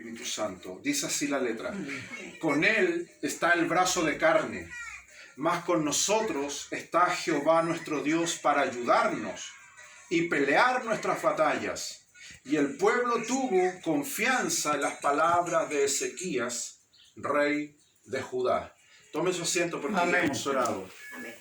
Espíritu Santo. Dice así la letra. Con Él está el brazo de carne, mas con nosotros está Jehová nuestro Dios para ayudarnos y pelear nuestras batallas. Y el pueblo tuvo confianza en las palabras de Ezequías, rey de Judá. Tome su asiento porque ya hemos orado. Amén.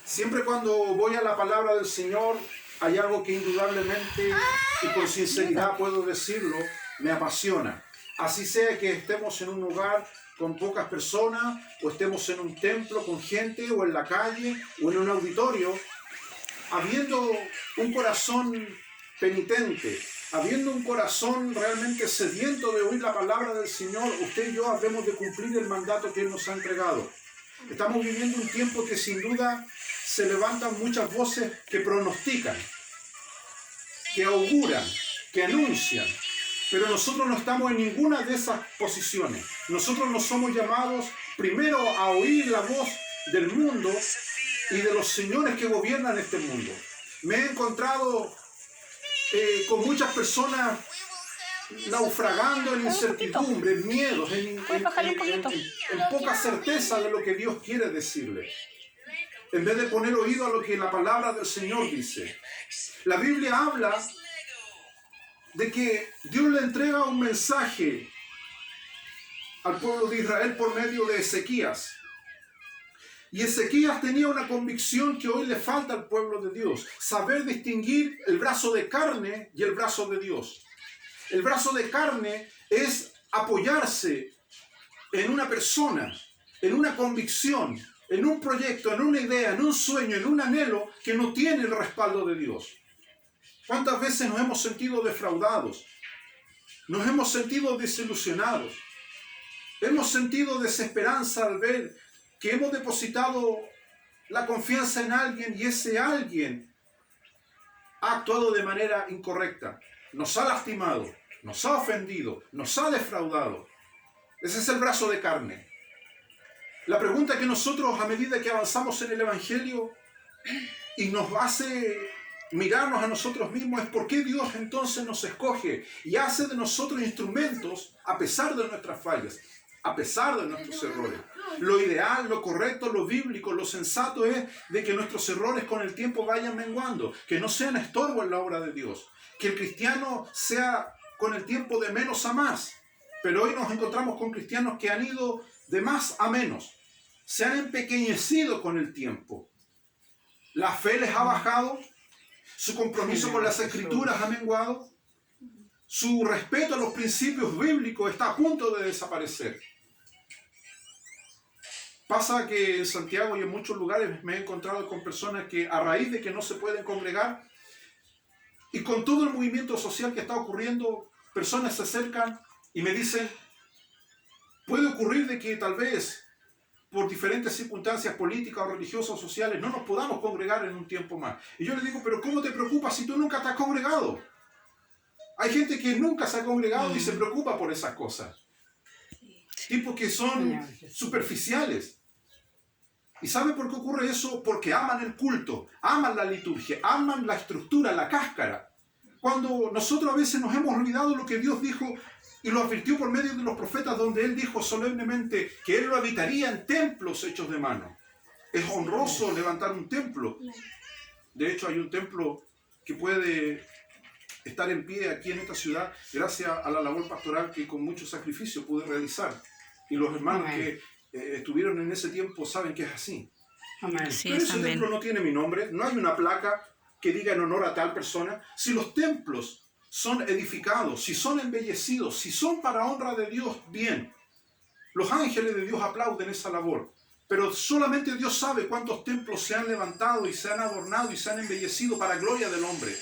Siempre cuando voy a la palabra del Señor, hay algo que indudablemente y con sinceridad puedo decirlo, me apasiona. Así sea que estemos en un lugar con pocas personas, o estemos en un templo con gente, o en la calle, o en un auditorio, habiendo un corazón penitente, habiendo un corazón realmente sediento de oír la palabra del Señor, usted y yo habemos de cumplir el mandato que Él nos ha entregado. Estamos viviendo un tiempo que sin duda se levantan muchas voces que pronostican, que auguran, que anuncian, pero nosotros no estamos en ninguna de esas posiciones. Nosotros no somos llamados primero a oír la voz del mundo y de los señores que gobiernan este mundo. Me he encontrado con muchas personas naufragando en incertidumbre, en miedos, en poca certeza de lo que Dios quiere decirle, en vez de poner oído a lo que la palabra del Señor dice. La Biblia habla de que Dios le entrega un mensaje al pueblo de Israel por medio de Ezequías. Y Ezequías tenía una convicción que hoy le falta al pueblo de Dios: saber distinguir el brazo de carne y el brazo de Dios. El brazo de carne es apoyarse en una persona, en una convicción, en un proyecto, en una idea, en un sueño, en un anhelo que no tiene el respaldo de Dios. ¿Cuántas veces nos hemos sentido defraudados? Nos hemos sentido desilusionados. Hemos sentido desesperanza al ver que hemos depositado la confianza en alguien y ese alguien ha actuado de manera incorrecta. Nos ha lastimado, nos ha ofendido, nos ha defraudado. Ese es el brazo de carne. La pregunta que nosotros, a medida que avanzamos en el Evangelio y nos hace mirarnos a nosotros mismos, es por qué Dios entonces nos escoge y hace de nosotros instrumentos a pesar de nuestras fallas, a pesar de nuestros errores. Lo ideal, lo correcto, lo bíblico, lo sensato es de que nuestros errores con el tiempo vayan menguando, que no sean estorbo en la obra de Dios, que el cristiano sea con el tiempo de menos a más. Pero hoy nos encontramos con cristianos que han ido de más a menos, se han empequeñecido con el tiempo. La fe les ha bajado, su compromiso con las Escrituras ha menguado, su respeto a los principios bíblicos está a punto de desaparecer. Pasa que en Santiago y en muchos lugares me he encontrado con personas que, a raíz de que no se pueden congregar y con todo el movimiento social que está ocurriendo, personas se acercan y me dicen: puede ocurrir de que tal vez por diferentes circunstancias políticas o religiosas o sociales no nos podamos congregar en un tiempo más. Y yo le digo: pero ¿cómo te preocupas si tú nunca te has congregado? Hay gente que nunca se ha congregado y se preocupa por esas cosas. Tipos que son superficiales. ¿Y sabe por qué ocurre eso? Porque aman el culto, aman la liturgia, aman la estructura, la cáscara. Cuando nosotros a veces nos hemos olvidado lo que Dios dijo y lo advirtió por medio de los profetas, donde Él dijo solemnemente que Él lo habitaría en templos hechos de mano. Es honroso levantar un templo. De hecho, hay un templo que puede estar en pie aquí en esta ciudad gracias a la labor pastoral que con mucho sacrificio pude realizar. Y los hermanos que estuvieron en ese tiempo saben que es así. Amén. Pero ese templo no tiene mi nombre, no hay una placa que diga en honor a tal persona. Si los templos son edificados, si son embellecidos, si son para honra de Dios, bien. Los ángeles de Dios aplauden esa labor. Pero solamente Dios sabe cuántos templos se han levantado y se han adornado y se han embellecido para gloria del hombre.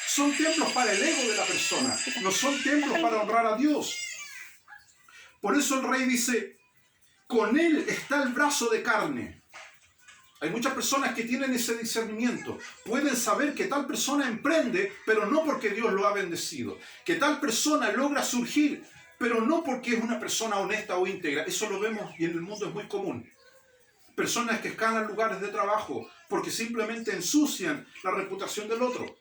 Son templos para el ego de la persona, no son templos para honrar a Dios. Por eso el rey dice: con Él está el brazo de carne. Hay muchas personas que tienen ese discernimiento. Pueden saber que tal persona emprende, pero no porque Dios lo ha bendecido. Que tal persona logra surgir, pero no porque es una persona honesta o íntegra. Eso lo vemos y en el mundo es muy común. Personas que escalan lugares de trabajo porque simplemente ensucian la reputación del otro.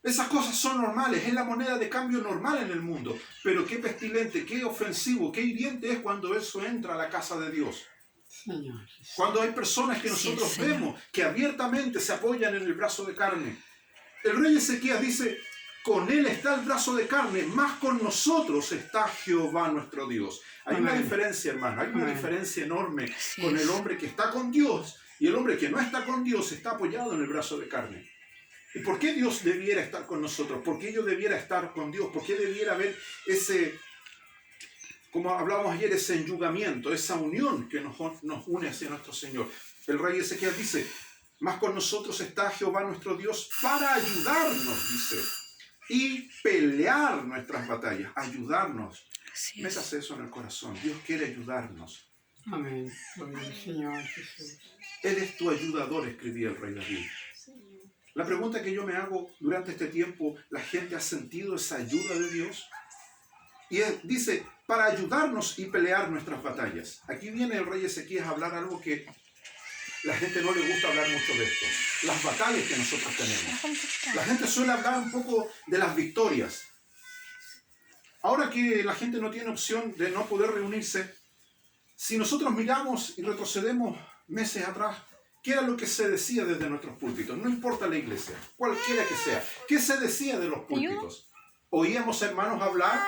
Esas cosas son normales, es la moneda de cambio normal en el mundo. Pero qué pestilente, qué ofensivo, qué hiriente es cuando eso entra a la casa de Dios. Señor. Cuando hay personas que nosotros vemos que abiertamente se apoyan en el brazo de carne. El rey Ezequías dice, con él está el brazo de carne, más con nosotros está Jehová nuestro Dios. Hay una diferencia, hermano, hay una diferencia enorme con el hombre que está con Dios y el hombre que no está con Dios está apoyado en el brazo de carne. ¿Y por qué Dios debiera estar con nosotros? ¿Por qué yo debiera estar con Dios? ¿Por qué debiera haber ese, como hablábamos ayer, ese enyugamiento, esa unión que nos une hacia nuestro Señor? El rey Ezequías dice, más con nosotros está Jehová nuestro Dios para ayudarnos, dice, y pelear nuestras batallas, ayudarnos. Métase eso en el corazón. Dios quiere ayudarnos. Amén. Gloria al Señor Jesús. Él es tu ayudador, escribía el rey David. La pregunta que yo me hago durante este tiempo, ¿la gente ha sentido esa ayuda de Dios? Y él dice, para ayudarnos y pelear nuestras batallas. Aquí viene el rey Ezequías a hablar algo que la gente no le gusta hablar mucho de esto. Las batallas que nosotros tenemos. La gente suele hablar un poco de las victorias. Ahora que la gente no tiene opción de no poder reunirse, si nosotros miramos y retrocedemos meses atrás, ¿qué era lo que se decía desde nuestros púlpitos? No importa la iglesia, cualquiera que sea. ¿Qué se decía de los púlpitos? Oíamos hermanos hablar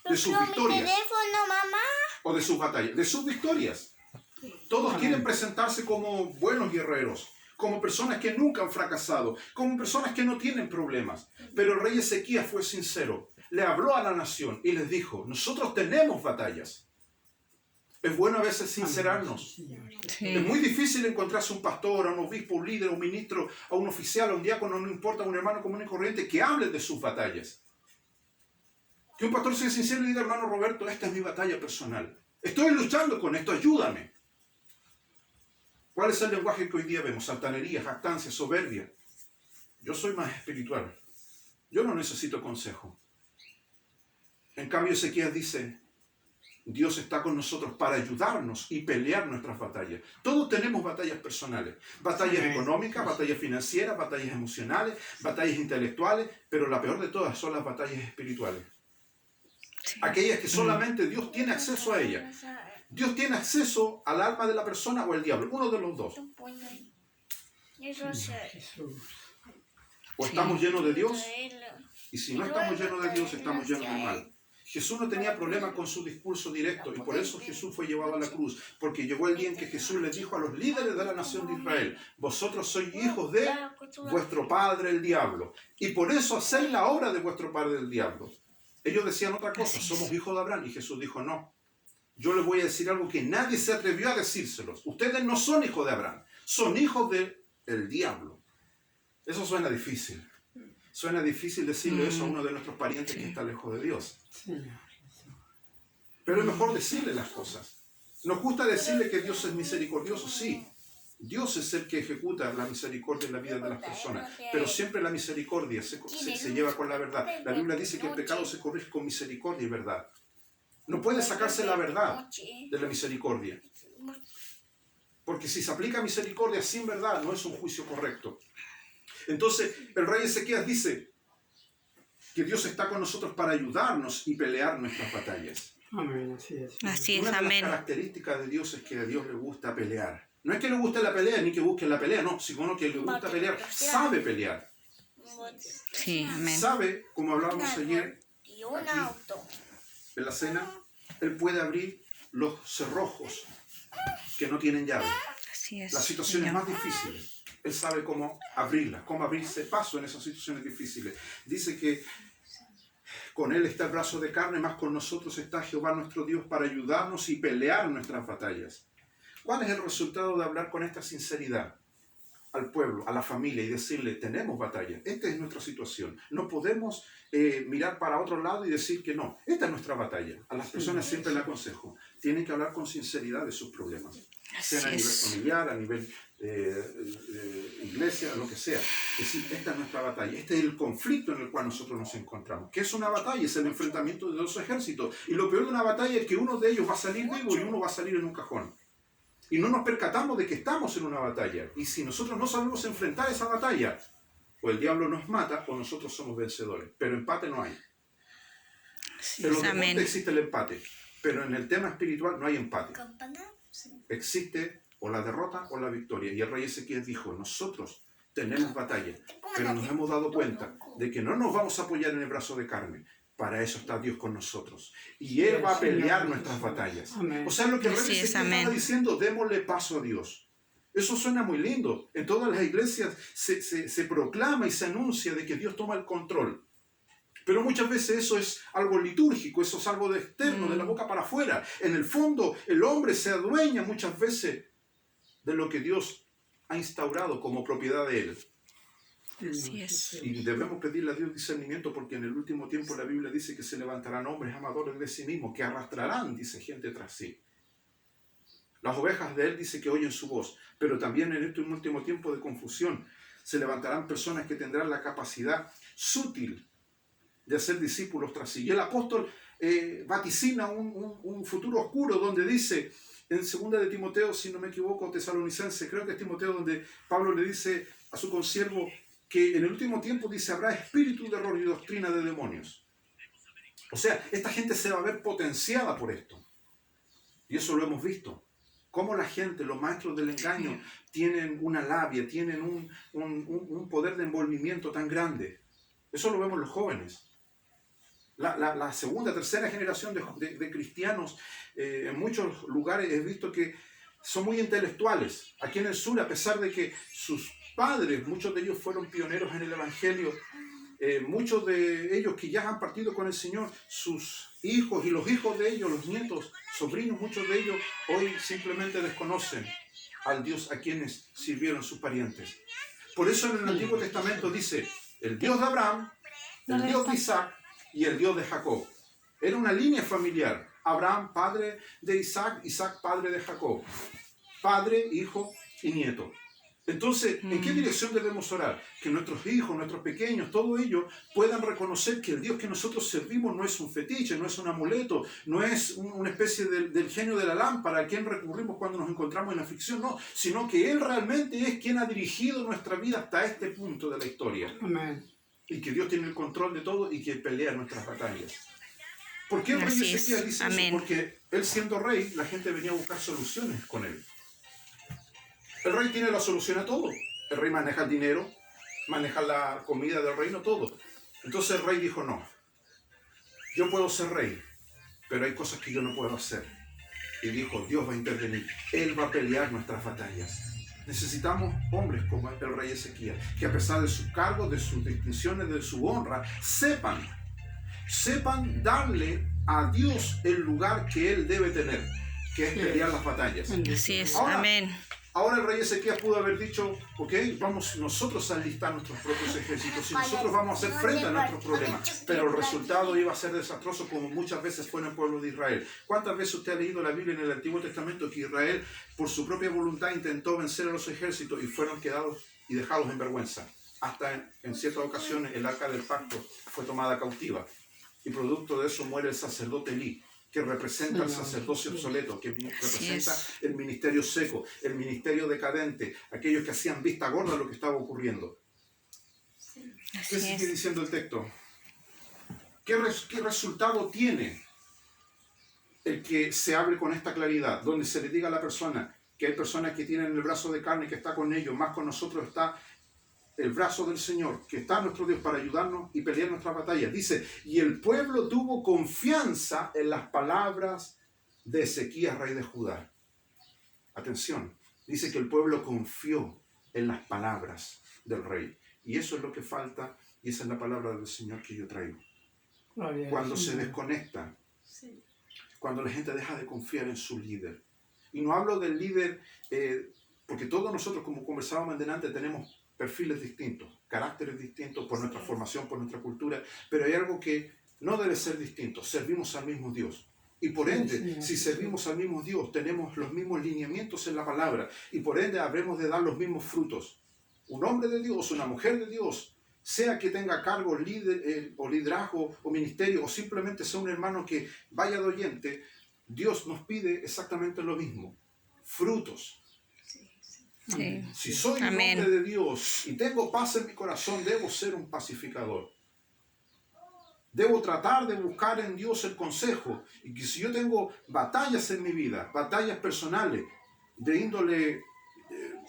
de sus victorias. O de sus batallas, de sus victorias. Todos quieren presentarse como buenos guerreros, como personas que nunca han fracasado, como personas que no tienen problemas. Pero el rey Ezequías fue sincero. Le habló a la nación y les dijo, nosotros tenemos batallas. Es bueno a veces sincerarnos. Sí. Es muy difícil encontrarse un pastor, a un obispo, un líder, un ministro, a un oficial, a un diácono, no importa, a un hermano común y corriente que hable de sus batallas. Que un pastor sea sincero y diga, hermano Roberto, esta es mi batalla personal. Estoy luchando con esto, ayúdame. ¿Cuál es el lenguaje que hoy día vemos? Altanería, jactancia, soberbia. Yo soy más espiritual. Yo no necesito consejo. En cambio, Ezequías dice, Dios está con nosotros para ayudarnos y pelear nuestras batallas. Todos tenemos batallas personales. Batallas económicas, batallas financieras, batallas emocionales, batallas intelectuales, pero la peor de todas son las batallas espirituales. Aquellas que solamente Dios tiene acceso a ellas. Dios tiene acceso al alma de la persona o el diablo, uno de los dos. O estamos llenos de Dios, y si no estamos llenos de Dios, estamos llenos de mal. Jesús no tenía problema con su discurso directo, y por eso Jesús fue llevado a la cruz, porque llegó el día en que Jesús les dijo a los líderes de la nación de Israel, vosotros sois hijos de vuestro padre el diablo, y por eso hacéis la obra de vuestro padre el diablo. Ellos decían otra cosa, somos hijos de Abraham, y Jesús dijo, no. Yo les voy a decir algo que nadie se atrevió a decírselos. Ustedes no son hijos de Abraham, son hijos del diablo. Eso suena difícil. Suena difícil decirle eso a uno de nuestros parientes que está lejos de Dios. Pero es mejor decirle las cosas. Nos gusta decirle que Dios es misericordioso, sí. Dios es el que ejecuta la misericordia en la vida de las personas. Pero siempre la misericordia se lleva con la verdad. La Biblia dice que el pecado se corrige con misericordia y verdad. No puede sacarse la verdad de la misericordia. Porque si se aplica misericordia sin verdad, no es un juicio correcto. Entonces, el rey Ezequías dice que Dios está con nosotros para ayudarnos y pelear nuestras batallas. Amén, así es. Así es, Una de las amén. características de Dios es que a Dios le gusta pelear. No es que le guste la pelea, ni que busque la pelea, no, sino que le gusta pelear. Sabe pelear. Sí, amén. Sabe, como hablábamos ayer, aquí, en la cena, Él puede abrir los cerrojos que no tienen llave. Así es. Las situaciones Señor. más difíciles. Él sabe cómo abrirlas, cómo abrirse paso en esas situaciones difíciles. Dice que con Él está el brazo de carne, más con nosotros está Jehová nuestro Dios para ayudarnos y pelear nuestras batallas. ¿Cuál es el resultado de hablar con esta sinceridad al pueblo, a la familia y decirle, tenemos batalla? Esta es nuestra situación. No podemos mirar para otro lado y decir que no. Esta es nuestra batalla. A las personas siempre le aconsejo, tienen que hablar con sinceridad de sus problemas. Sea a nivel familiar, a nivel iglesia, lo que sea. Es decir, esta es nuestra batalla. Este es el conflicto en el cual nosotros nos encontramos. ¿Qué es una batalla? Es el enfrentamiento de dos ejércitos. Y lo peor de una batalla es que uno de ellos va a salir vivo y uno va a salir en un cajón. Y no nos percatamos de que estamos en una batalla. Y si nosotros no sabemos enfrentar esa batalla, O el diablo nos mata o nosotros somos vencedores. Pero empate no hay. Así En los es. Amén. deportes existe el empate, pero en el tema espiritual no hay empate. Existe o la derrota o la victoria. Y el rey Ezequías dijo, nosotros tenemos batalla, pero nos hemos dado cuenta de que no nos vamos a apoyar en el brazo de carne. Para eso está Dios con nosotros. Y Él va a pelear nuestras batallas. Amén. O sea, lo que el rey Así es, Ezequías estaba amén. diciendo, démosle paso a Dios. Eso suena muy lindo. En todas las iglesias se proclama y se anuncia de que Dios toma el control. Pero muchas veces eso es algo litúrgico, eso es algo de externo, de la boca para afuera. En el fondo, el hombre se adueña muchas veces de lo que Dios ha instaurado como propiedad de él. Así es. Y debemos pedirle a Dios discernimiento porque en el último tiempo la Biblia dice que se levantarán hombres amadores de sí mismos, que arrastrarán, dice, gente tras sí. Las ovejas de Él dice que oyen su voz, pero también en este último tiempo de confusión se levantarán personas que tendrán la capacidad sutil de hacer discípulos tras sí. Y el apóstol vaticina un futuro oscuro donde dice, en 2 de Timoteo, si no me equivoco, Tesalonicense, creo que es Timoteo, donde Pablo le dice a su consiervo que en el último tiempo dice, habrá espíritu de error y doctrina de demonios. O sea, esta gente se va a ver potenciada por esto. Y eso lo hemos visto. Cómo la gente, los maestros del engaño, tienen una labia, tienen un poder de envolvimiento tan grande. Eso lo vemos los jóvenes. La segunda, tercera generación de cristianos, en muchos lugares he visto que son muy intelectuales. Aquí en el sur, a pesar de que sus padres, muchos de ellos fueron pioneros en el Evangelio, muchos de ellos que ya han partido con el Señor, sus hijos y los hijos de ellos, los nietos, sobrinos, muchos de ellos hoy simplemente desconocen al Dios a quienes sirvieron sus parientes. Por eso en el Antiguo Testamento dice, el Dios de Abraham, el Dios de Isaac y el Dios de Jacob. Era una línea familiar. Abraham, padre de Isaac, Isaac, padre de Jacob. Padre, hijo y nieto. Entonces, ¿en qué dirección debemos orar? Que nuestros hijos, nuestros pequeños, todo ello puedan reconocer que el Dios que nosotros servimos no es un fetiche, no es un amuleto, no es una especie del genio de la lámpara a quien recurrimos cuando nos encontramos en aflicción, no, sino que Él realmente es quien ha dirigido nuestra vida hasta este punto de la historia. Amén. Y que Dios tiene el control de todo y que pelea nuestras batallas. ¿Por qué el rey Así es. Ezequías dice Amén. eso? Porque él siendo rey, la gente venía a buscar soluciones con él. El rey tiene la solución a todo. El rey maneja el dinero, maneja la comida del reino, todo. Entonces el rey dijo, no, yo puedo ser rey, pero hay cosas que yo no puedo hacer. Y dijo, Dios va a intervenir, Él va a pelear nuestras batallas. Necesitamos hombres como el rey Ezequías, que a pesar de su cargo, de sus distinciones, de su honra, sepan darle a Dios el lugar que Él debe tener, que es pelear las batallas. Así es. Ahora, Amén. Ahora el rey Ezequías pudo haber dicho, ok, vamos nosotros a enlistar nuestros propios ejércitos y nosotros vamos a hacer frente a nuestros problemas. Pero el resultado iba a ser desastroso como muchas veces fue en el pueblo de Israel. ¿Cuántas veces usted ha leído la Biblia en el Antiguo Testamento que Israel por su propia voluntad intentó vencer a los ejércitos y fueron quedados y dejados en vergüenza? Hasta en ciertas ocasiones el arca del pacto fue tomada cautiva y producto de eso muere el sacerdote Elí, que representa el sacerdocio obsoleto, que representa el ministerio seco, el ministerio decadente, aquellos que hacían vista gorda de lo que estaba ocurriendo. ¿Qué sigue diciendo el texto? ¿Qué resultado tiene el que se hable con esta claridad? Donde se le diga a la persona que hay personas que tienen el brazo de carne que está con ellos, más con nosotros está el brazo del Señor, que está nuestro Dios para ayudarnos y pelear nuestras batallas. Dice, y el pueblo tuvo confianza en las palabras de Ezequías, rey de Judá. Atención, dice que el pueblo confió en las palabras del rey. Y eso es lo que falta, y esa es la palabra del Señor que yo traigo. Cuando se desconecta, cuando la gente deja de confiar en su líder. Y no hablo del líder, porque todos nosotros, como conversábamos delante, tenemos perfiles distintos, caracteres distintos por nuestra formación, por nuestra cultura, pero hay algo que no debe ser distinto, servimos al mismo Dios. Y por ende, si servimos al mismo Dios, tenemos los mismos lineamientos en la palabra, y por ende habremos de dar los mismos frutos. Un hombre de Dios, una mujer de Dios, sea que tenga cargo, líder, o liderazgo, o ministerio, o simplemente sea un hermano que vaya de oyente, Dios nos pide exactamente lo mismo, frutos. Sí. Si soy un Amén. hombre de Dios y tengo paz en mi corazón, debo ser un pacificador. Debo tratar de buscar en Dios el consejo. Y que si yo tengo batallas en mi vida, batallas personales, de índole,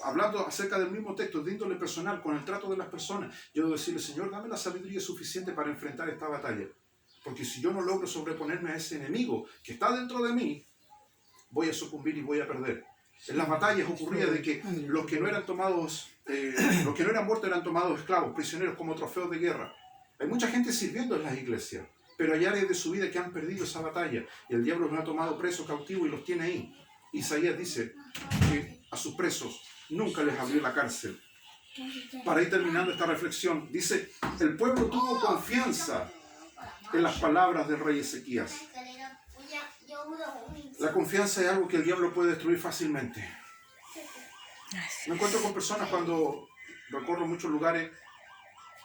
hablando acerca del mismo texto, de índole personal, con el trato de las personas, yo debo decirle, Señor, dame la sabiduría suficiente para enfrentar esta batalla. Porque si yo no logro sobreponerme a ese enemigo que está dentro de mí, voy a sucumbir y voy a perder. En las batallas ocurría de que los que no eran tomados, los que no eran muertos eran tomados esclavos, prisioneros como trofeos de guerra. Hay mucha gente sirviendo en las iglesias, pero hay áreas de su vida que han perdido esa batalla y el diablo los ha tomado presos, cautivos y los tiene ahí. Isaías dice que a sus presos nunca les abrió la cárcel. Para ir terminando esta reflexión, dice, el pueblo tuvo confianza en las palabras del rey Ezequías. La confianza es algo que el diablo puede destruir fácilmente. Me encuentro con personas cuando recorro muchos lugares.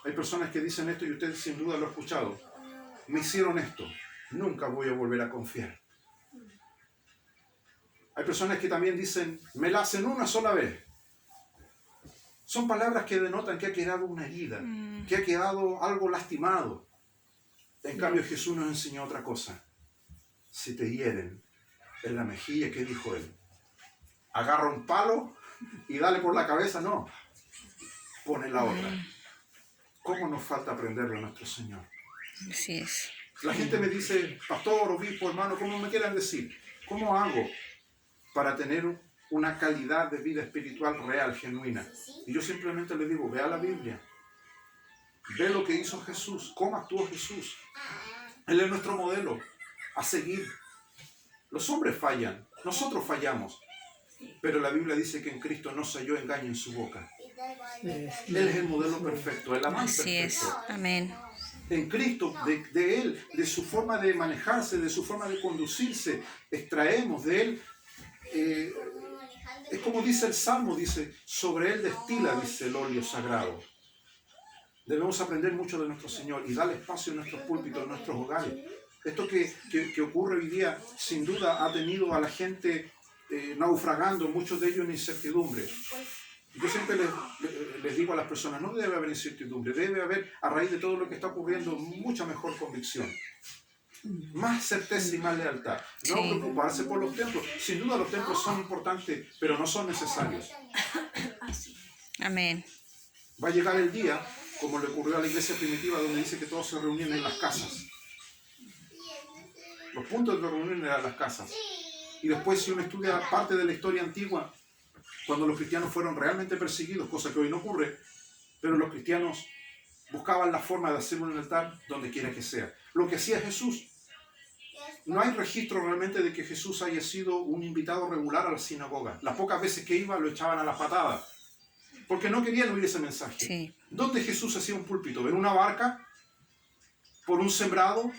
Hay personas que dicen esto y usted sin duda lo ha escuchado. Me hicieron esto, nunca voy a volver a confiar. Hay personas que también dicen, me la hacen una sola vez. Son palabras que denotan que ha quedado una herida, que ha quedado algo lastimado. En cambio Jesús nos enseñó otra cosa. Si te hieren en la mejilla, ¿qué dijo él? Agarra un palo y dale por la cabeza, no. Pone la otra. ¿Cómo nos falta aprenderlo a nuestro Señor? Así es. La gente me dice, pastor, obispo, hermano, como me quieran decir, ¿cómo hago para tener una calidad de vida espiritual real, genuina? Y yo simplemente le digo, vea la Biblia, ve lo que hizo Jesús, cómo actuó Jesús. Él es nuestro modelo a seguir. Los hombres fallan, nosotros fallamos, pero la Biblia dice que en Cristo no se halló engaño en su boca. Él es el modelo perfecto, el amante Así es. perfecto. Amén. En Cristo, de Él, de su forma de manejarse, de su forma de conducirse, extraemos de Él. Es como dice el Salmo, dice, sobre Él destila, dice el óleo sagrado. Debemos aprender mucho de nuestro Señor y darle espacio en nuestros púlpitos, en nuestros hogares. Esto que ocurre hoy día, sin duda, ha tenido a la gente naufragando, muchos de ellos en incertidumbre. Yo siempre les digo a las personas, no debe haber incertidumbre, debe haber, a raíz de todo lo que está ocurriendo, mucha mejor convicción. Más certeza y más lealtad. No Sí. preocuparse por los templos. Sin duda los templos son importantes, pero no son necesarios. Amén. Va a llegar el día, como le ocurrió a la iglesia primitiva, donde dice que todos se reunían en las casas. Los puntos de reunión eran las casas. Y después, si uno estudia parte de la historia antigua, cuando los cristianos fueron realmente perseguidos, cosa que hoy no ocurre, pero los cristianos buscaban la forma de hacer un altar donde quiera que sea. Lo que hacía Jesús. No hay registro realmente de que Jesús haya sido un invitado regular a la sinagoga. Las pocas veces que iba lo echaban a las patadas, porque no querían oír ese mensaje. Sí. ¿Dónde Jesús hacía un púlpito? ¿En una barca? ¿Por un sembrado?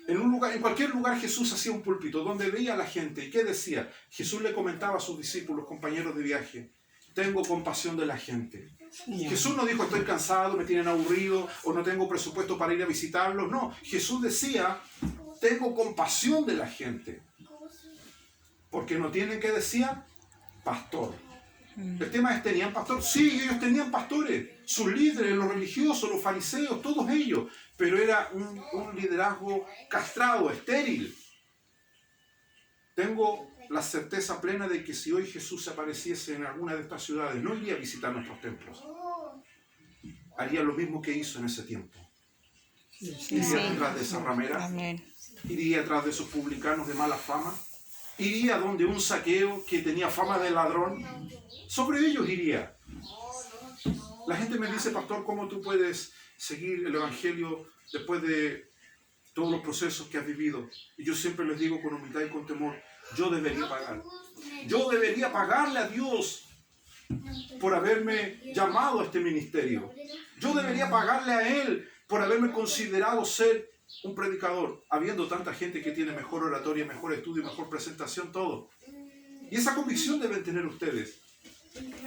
En un lugar, en cualquier lugar Jesús hacía un púlpito donde veía a la gente. ¿Y qué decía? Jesús le comentaba a sus discípulos, compañeros de viaje, tengo compasión de la gente. Jesús no dijo estoy cansado, me tienen aburrido o no tengo presupuesto para ir a visitarlos. No, Jesús decía tengo compasión de la gente. Porque no tienen, ¿qué decía? Pastor. El tema es, ¿tenían pastor? Sí, ellos tenían pastores. Sus líderes, los religiosos, los fariseos, todos ellos. Pero era un liderazgo castrado, estéril. Tengo la certeza plena de que si hoy Jesús se apareciese en alguna de estas ciudades, no iría a visitar nuestros templos. Haría lo mismo que hizo en ese tiempo. Iría detrás de esa ramera. Amén. Iría atrás de esos publicanos de mala fama. Iría donde un Zaqueo que tenía fama de ladrón. Sobre ellos iría. La gente me dice, pastor, ¿cómo tú puedes seguir el Evangelio después de todos los procesos que has vivido? Y yo siempre les digo con humildad y con temor, yo debería pagar. Yo debería pagarle a Dios por haberme llamado a este ministerio. Yo debería pagarle a Él por haberme considerado ser un predicador, habiendo tanta gente que tiene mejor oratoria, mejor estudio, mejor presentación, todo. Y esa convicción deben tener ustedes.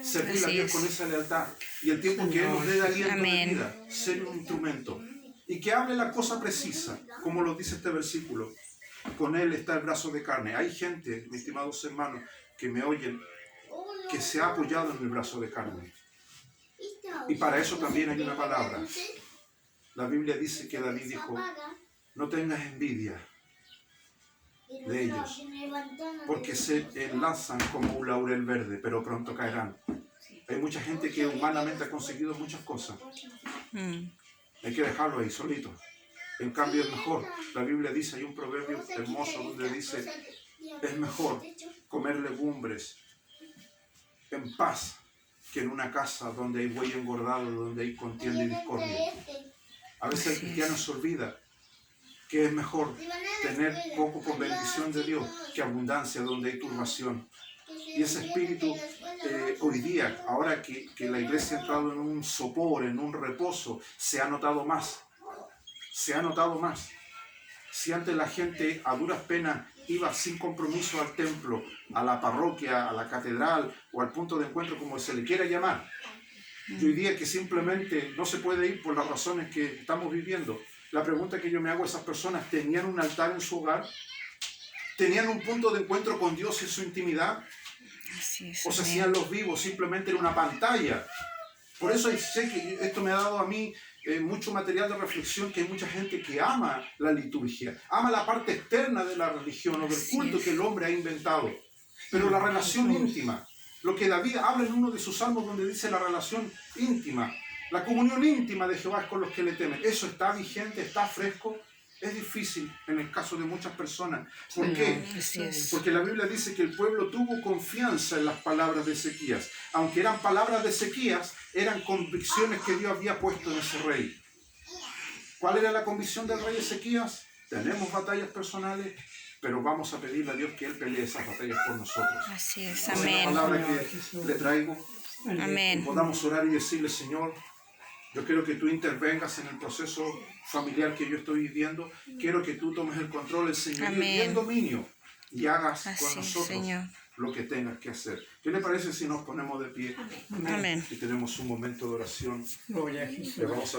Servir a Dios con esa lealtad. Y el tiempo que Él nos dé de aliento de vida, ser un instrumento. Y que hable la cosa precisa, como lo dice este versículo. Con Él está el brazo de carne. Hay gente, mis estimados hermanos, que me oyen que se ha apoyado en el brazo de carne. Y para eso también hay una palabra. La Biblia dice que David dijo, no tengas envidia de ellos, porque se enlazan como un laurel verde, pero pronto caerán. Hay mucha gente que humanamente ha conseguido muchas cosas. Hay que dejarlo ahí solito. En cambio es mejor. La Biblia dice, hay un proverbio hermoso donde dice, es mejor comer legumbres en paz que en una casa donde hay buey engordado, donde hay contienda y discordia. A veces el cristiano se olvida que es mejor tener poco con bendición de Dios que abundancia donde hay turbación. Y ese espíritu hoy día, ahora que la iglesia ha entrado en un sopor, en un reposo, se ha notado más. Se ha notado más. Si antes la gente a duras penas iba sin compromiso al templo, a la parroquia, a la catedral o al punto de encuentro, como se le quiera llamar, y hoy día que simplemente no se puede ir por las razones que estamos viviendo. La pregunta que yo me hago a esas personas, ¿tenían un altar en su hogar? ¿Tenían un punto de encuentro con Dios en su intimidad? Así es, ¿O se hacían los vivos simplemente en una pantalla? Por eso sé que esto me ha dado a mí mucho material de reflexión, que hay mucha gente que ama la liturgia, ama la parte externa de la religión o del culto que el hombre ha inventado, pero la relación íntima, lo que David habla en uno de sus salmos donde dice la relación íntima, la comunión íntima de Jehová es con los que le temen, eso está vigente, está fresco. Es difícil en el caso de muchas personas. ¿Por qué? Porque la Biblia dice que el pueblo tuvo confianza en las palabras de Ezequías. Aunque eran palabras de Ezequías, eran convicciones que Dios había puesto en ese rey. ¿Cuál era la convicción del rey Ezequías? Tenemos batallas personales, pero vamos a pedirle a Dios que Él pelee esas batallas por nosotros. Así es, Esa es la amén. palabra que le traigo. Amén. Podamos orar y decirle, Señor, yo quiero que tú intervengas en el proceso familiar que yo estoy viviendo. Quiero que tú tomes el control, el señorío y el dominio y hagas con nosotros Señor, lo que tengas que hacer. ¿Qué le parece si nos ponemos de pie amén. y tenemos un momento de oración? Gloria a Jesús. Le vamos a